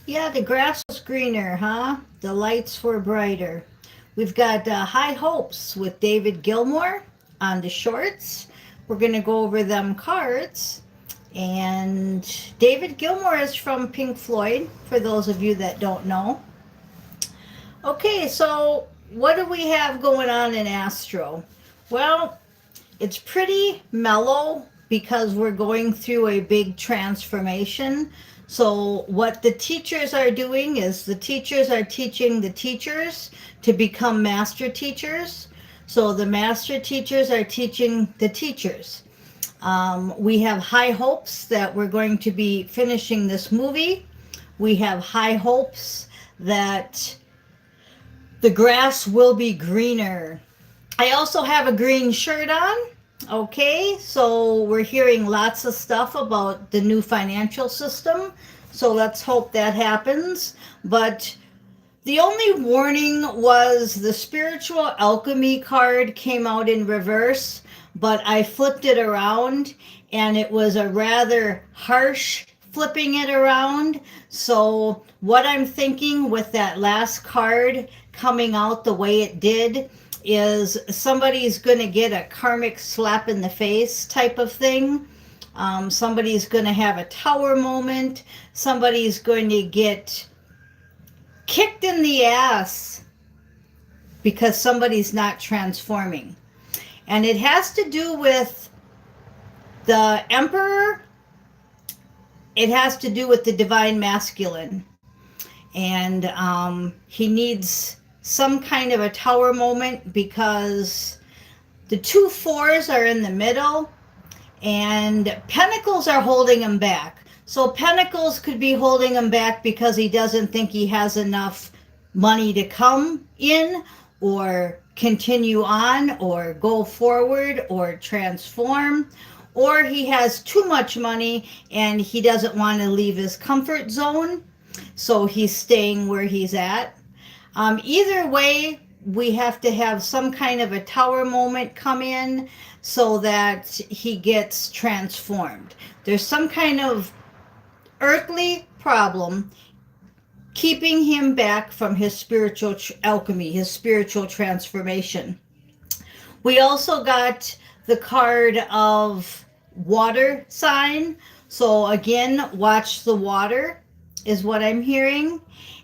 Yeah, the grass was greener, huh? The lights were brighter. We've got High Hopes with David Gilmour on the shorts. We're going to go over them cards. And David Gilmour is from Pink Floyd, for those of you that don't know. Okay, so what do we have going on in Astro? Well, it's pretty mellow because we're going through a big transformation. So, what the teachers are doing is the teachers are teaching the teachers to become master teachers. So, the master teachers are teaching the teachers. We have high hopes that we're going to be finishing this movie. We have high hopes that the grass will be greener. I also have a green shirt on. Okay, so we're hearing lots of stuff about the new financial system. So let's hope that happens. But the only warning was the spiritual alchemy card came out in reverse, but I flipped it around and it was a rather harsh flipping it around. So, what I'm thinking with that last card coming out the way it did is somebody's going to get a karmic slap in the face type of thing. Somebody's going to have a tower moment. Somebody's going to get kicked in the ass because somebody's not transforming. And it has to do with the emperor, it has to do with the divine masculine. And he needs some kind of a tower moment because the two fours are in the middle and pentacles are holding him back. So pentacles could be holding him back because he doesn't think he has enough money to come in or continue on or go forward or transform, or he has too much money and he doesn't want to leave his comfort zone, so he's staying where he's at. Either way, we have to have some kind of a tower moment come in so that he gets transformed. There's some kind of earthly problem keeping him back from his spiritual alchemy, his spiritual transformation. We also got the card of water sign. So again, watch the water is what I'm hearing.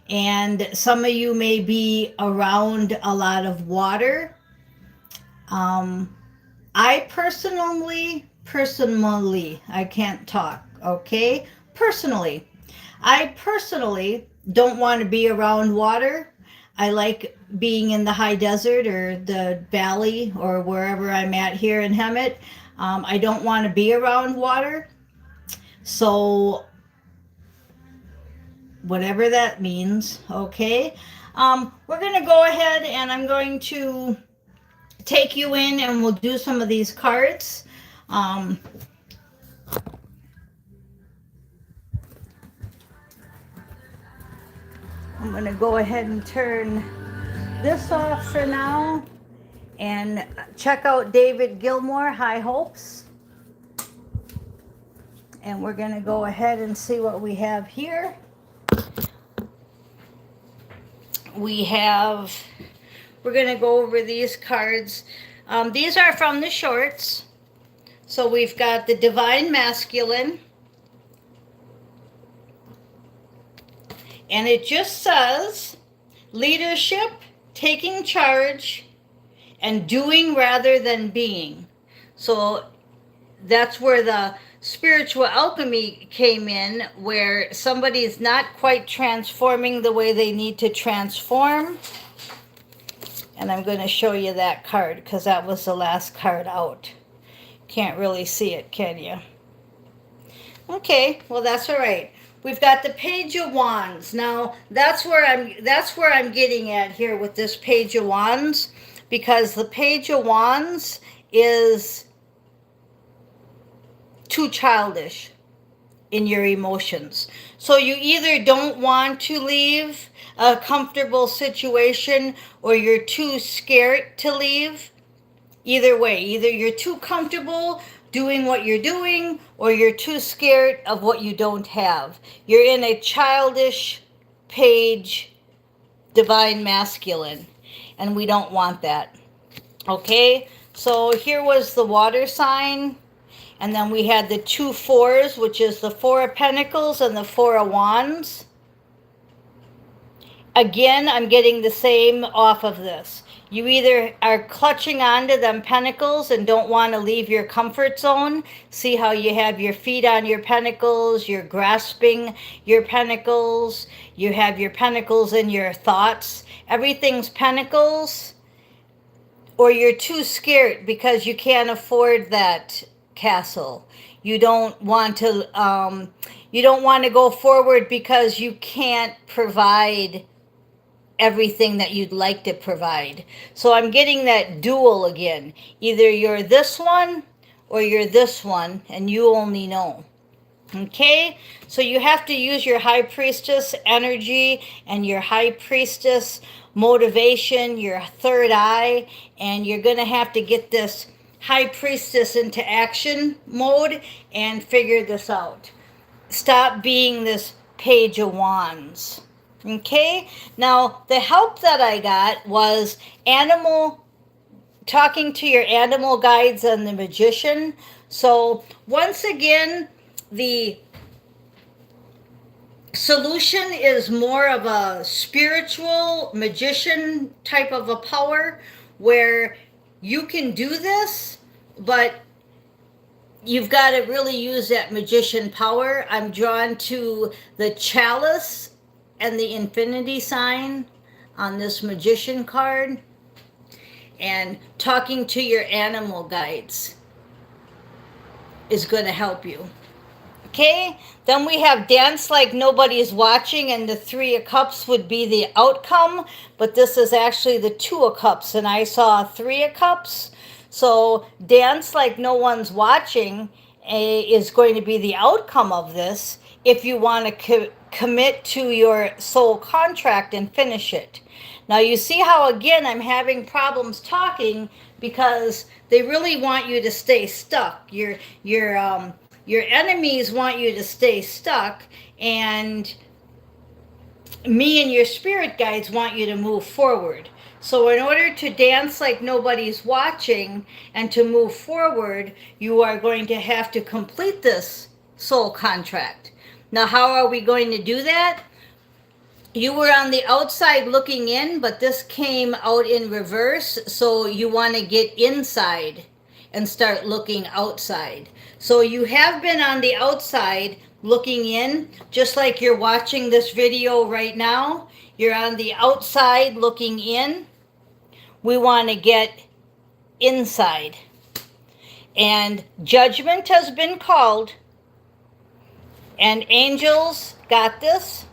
And some of you may be around a lot of water. Um, personally, I can't talk, okay? I personally don't want to be around water. I like being in the high desert or the valley or wherever I'm at here in Hemet. I don't want to be around water. So, whatever that means, okay? We're going to go ahead and I'm going to take you in and we'll do some of these cards. Um, I'm going to go ahead and turn this off for now and check out David Gilmour, High Hopes. And we're going to go ahead and see what we have here. We're going to go over these cards. These are from the shorts. So we've got the Divine Masculine. And it just says leadership, taking charge, and doing rather than being. So that's where the spiritual alchemy came in, where somebody's not quite transforming the way they need to transform. And I'm going to show you that card because that was the last card out. Can't really see it, can you? Okay, well that's all right. We've got the Page of Wands. Now that's where I'm getting at here with this Page of Wands, because the Page of Wands is too childish in your emotions. So you either don't want to leave a comfortable situation or you're too scared to leave. Either way, either you're too comfortable doing what you're doing or you're too scared of what you don't have. You're in a childish page divine masculine, and we don't want that. Okay, so here was the water sign, and then we had the 2 4s, which is the 4 of Pentacles and the 4 of Wands. Again, I'm getting the same off of this. You either are clutching onto them pentacles and don't want to leave your comfort zone. See how you have your feet on your pentacles, you're grasping your pentacles, you have your pentacles in your thoughts. Everything's pentacles. Or you're too scared because you can't afford that castle. You don't want to go forward because you can't provide everything that you'd like to provide. So I'm getting that dual again. Either you're this one or you're this one, and you only know. Okay, so you have to use your high priestess energy and your high priestess motivation, your third eye, and you're going to have to get this high priestess into action mode and figure this out. Stop being this page of wands. Okay, now the help that I got was talking to your animal guides and the magician. So once again, the solution is more of a spiritual magician type of a power where you can do this, but you've got to really use that magician power. I'm drawn to the chalice and the infinity sign on this magician card, and talking to your animal guides is going to help you. Okay, then we have dance like nobody's watching, and the 3 of Cups would be the outcome, but this is actually the 2 of Cups, and I saw 3 of Cups. So dance like no one's watching is going to be the outcome of this if you want to commit to your soul contract and finish it. Now you see how again I'm having problems talking because they really want you to stay stuck. Your enemies want you to stay stuck, and me and your spirit guides want you to move forward. So in order to dance like nobody's watching and to move forward, you are going to have to complete this soul contract. Now, how are we going to do that? You were on the outside looking in, but this came out in reverse. So you want to get inside and start looking outside. So you have been on the outside looking in, just like you're watching this video right now. You're on the outside looking in. We want to get inside. And judgment has been called. And angels got this.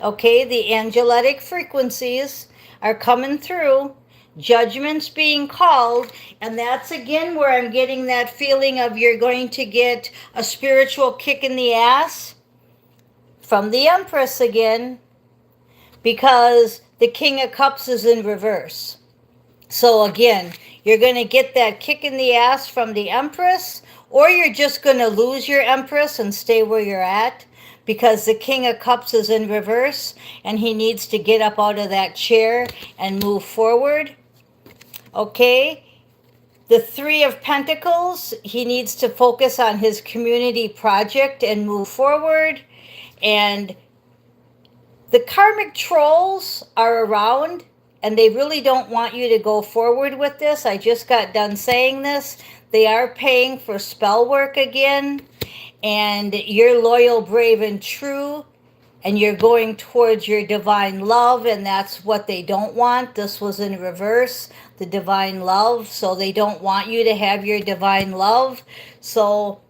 Okay, the angelic frequencies are coming through. Judgment's being called, and that's again where I'm getting that feeling of you're going to get a spiritual kick in the ass from the Empress again, because the King of Cups is in reverse. So again, you're going to get that kick in the ass from the Empress, or you're just going to lose your Empress and stay where you're at, because the King of Cups is in reverse and he needs to get up out of that chair and move forward. Okay, the 3 of Pentacles, he needs to focus on his community project and move forward. And the karmic trolls are around, and they really don't want you to go forward with this. I just got done saying this. They are paying for spell work again, and you're loyal, brave, and true, and you're going towards your divine love, and that's what they don't want. This was in reverse, the divine love, so they don't want you to have your divine love. So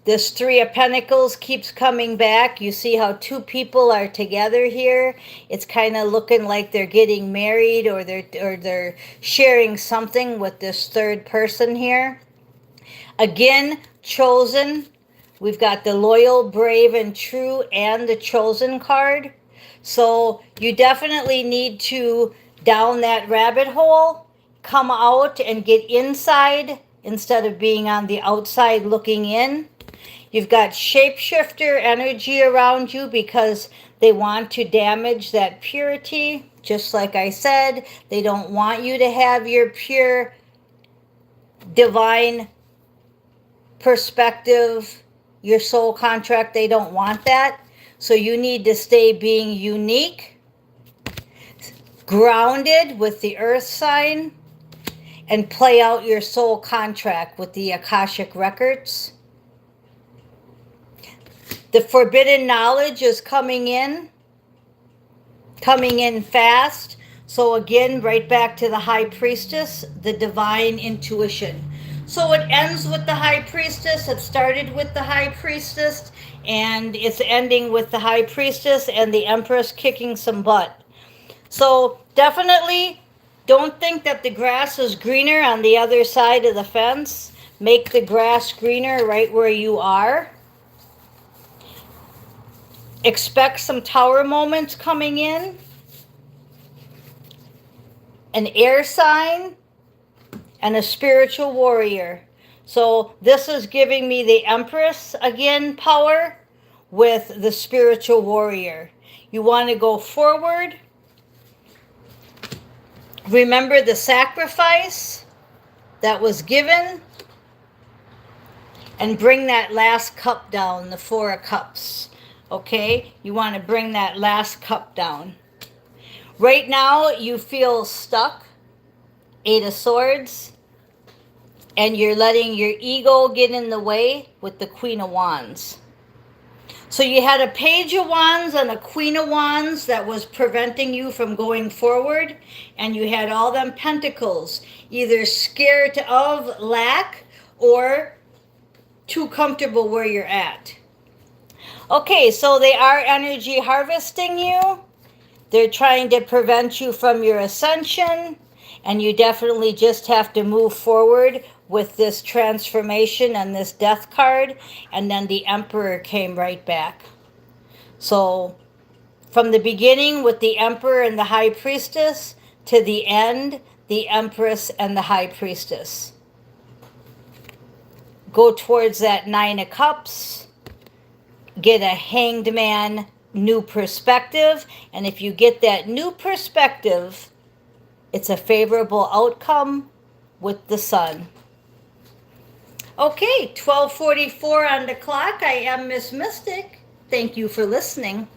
this 3 of Pentacles keeps coming back. You see how 2 people are together here. It's kind of looking like they're getting married, or they're sharing something with this third person here. Again, chosen. We've got the loyal, brave, and true, and the chosen card. So you definitely need to down that rabbit hole, come out and get inside instead of being on the outside looking in. You've got shapeshifter energy around you because They want to damage that purity. Just like I said, they don't want you to have your pure divine perspective, your soul contract. They don't want that. So you need to stay being unique, grounded with the earth sign, and play out your soul contract with the Akashic records. The forbidden knowledge is coming in fast. So again, right back to the high priestess, the divine intuition. So it ends with the high priestess. It started with the high priestess, and it's ending with the high priestess and the empress kicking some butt. So definitely don't think that the grass is greener on the other side of the fence. Make the grass greener right where you are. Expect some tower moments coming in. An air sign and a spiritual warrior. So this is giving me the Empress again power with the spiritual warrior. You want to go forward. Remember the sacrifice that was given, and bring that last cup down, the Four of Cups. Okay, you want to bring that last cup down. Right now you feel stuck, Eight of Swords, and you're letting your ego get in the way with the Queen of Wands. So you had a Page of Wands and a Queen of Wands that was preventing you from going forward, and you had all them pentacles, either scared of lack or too comfortable where you're at. Okay, so they are energy harvesting you. They're trying to prevent you from your ascension, and you definitely just have to move forward with this transformation and this death card. And then the Emperor came right back. So from the beginning with the Emperor and the High Priestess to the end, the Empress and the High Priestess. Go towards that Nine of Cups. Get a Hanged Man new perspective, and if you get that new perspective, it's a favorable outcome with the Sun. Okay, 12:44 on the clock. I am Miss Mystic. Thank you for listening.